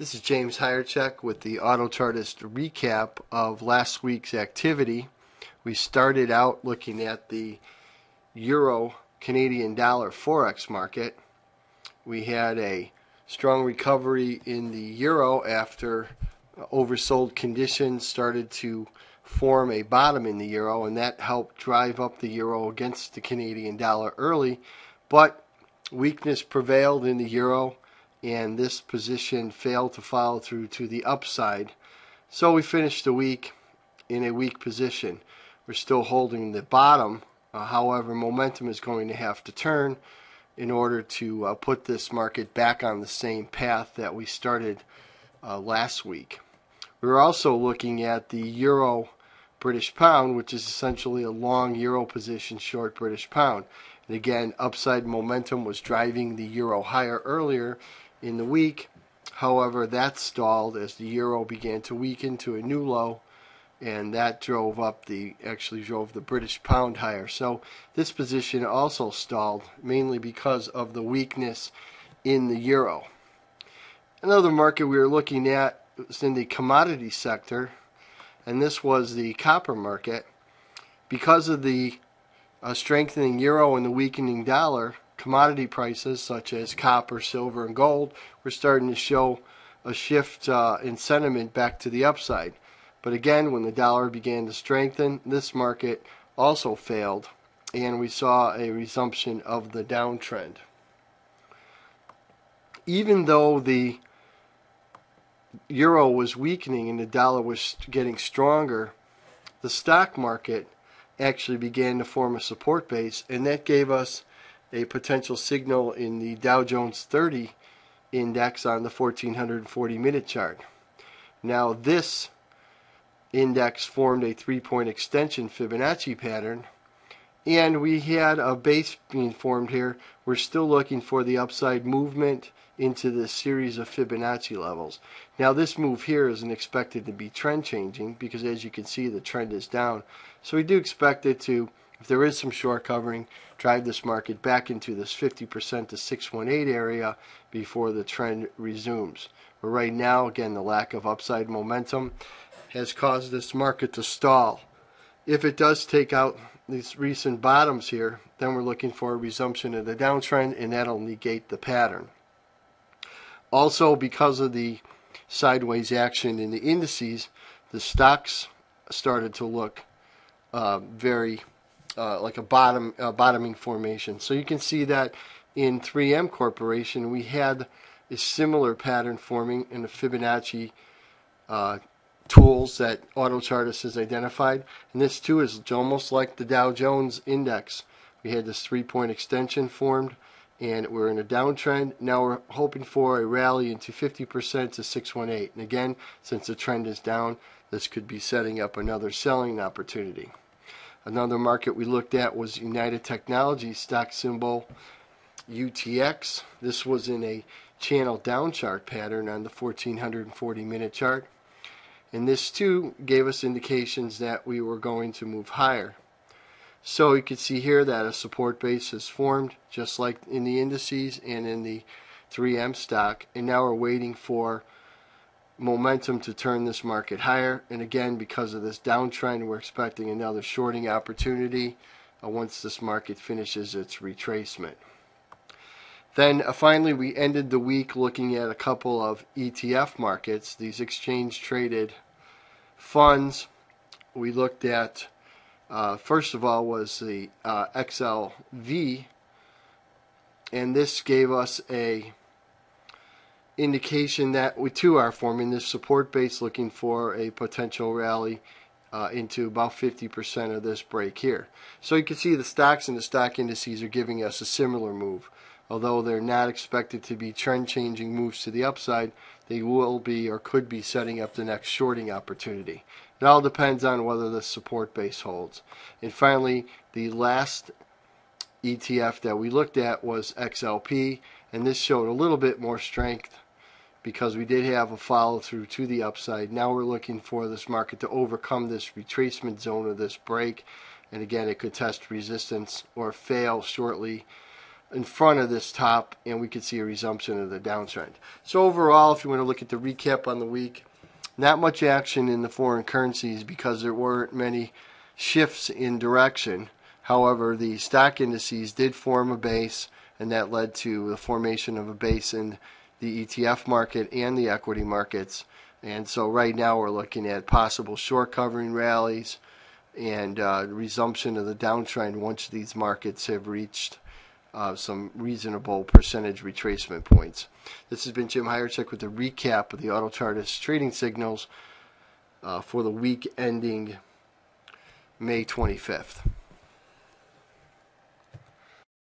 This is James Hierchek with the Autochartist recap of last week's activity. We started out looking at the Euro Canadian dollar Forex market. We had a strong recovery in the Euro after oversold conditions started to form a bottom in the Euro, and that helped drive up the Euro against the Canadian dollar early, but weakness prevailed in the Euro, and this position failed to follow through to the upside. So we finished the week in a weak position. We're still holding the bottom. However, momentum is going to have to turn in order to put this market back on the same path that we started last week. We're also looking at the Euro British Pound, which is essentially a long Euro position short British Pound. And again, upside momentum was driving the Euro higher earlier in the week. However, that stalled as the Euro began to weaken to a new low, and that drove the British Pound higher. So this position also stalled, mainly because of the weakness in the Euro. Another market we were looking at was in the commodity sector, and this was the copper market. Because of the strengthening Euro and the weakening dollar, commodity prices such as copper, silver, and gold were starting to show a shift in sentiment back to the upside. But again, when the dollar began to strengthen, this market also failed, and we saw a resumption of the downtrend. Even though the Euro was weakening and the dollar was getting stronger, the stock market actually began to form a support base, and that gave us a potential signal in the Dow Jones 30 index on the 1440-minute chart. Now this index formed a 3-point extension Fibonacci pattern, and we had a base being formed here. We're still looking for the upside movement into this series of Fibonacci levels. Now this move here isn't expected to be trend changing because, as you can see, the trend is down. So we do expect it to, if there is some short covering, drive this market back into this 50% to 618 area before the trend resumes. But right now, again, the lack of upside momentum has caused this market to stall. If it does take out these recent bottoms here, then we're looking for a resumption of the downtrend, and that'll negate the pattern. Also, because of the sideways action in the indices, the stocks started to look very like a bottoming formation. So you can see that in 3M Corporation we had a similar pattern forming in the Fibonacci tools that Autochartist has identified, and this too is almost like the Dow Jones index. We had this 3-point extension formed, and we're in a downtrend. Now we're hoping for a rally into 50% to 618, and again, since the trend is down, this could be setting up another selling opportunity. Another market we looked at was United Technologies, stock symbol UTX. This was in a channel down chart pattern on the 1440-minute chart, and this too gave us indications that we were going to move higher. So you can see here that a support base is formed, just like in the indices and in the 3M stock, and now we're waiting for momentum to turn this market higher. And again, because of this downtrend, we're expecting another shorting opportunity once this market finishes its retracement. Then finally, we ended the week looking at a couple of ETF markets, these exchange traded funds. We looked at first of all was the XLV, and this gave us a indication that we too are forming this support base, looking for a potential rally into about 50% of this break here. So you can see the stocks and the stock indices are giving us a similar move. Although they're not expected to be trend changing moves to the upside, they will be or could be setting up the next shorting opportunity. It all depends on whether the support base holds. And finally, the last ETF that we looked at was XLP, and this showed a little bit more strength because we did have a follow through to the upside. Now we're looking for this market to overcome this retracement zone of this break, and again, it could test resistance or fail shortly in front of this top, and we could see a resumption of the downtrend. So overall, if you want to look at the recap on the week, not much action in the foreign currencies because there weren't many shifts in direction. However, the stock indices did form a base, and that led to the formation of a base in the ETF market and the equity markets. And so right now we're looking at possible short covering rallies and resumption of the downtrend once these markets have reached some reasonable percentage retracement points. This has been Jim Hierchek with a recap of the Autochartist trading signals for the week ending May 25th.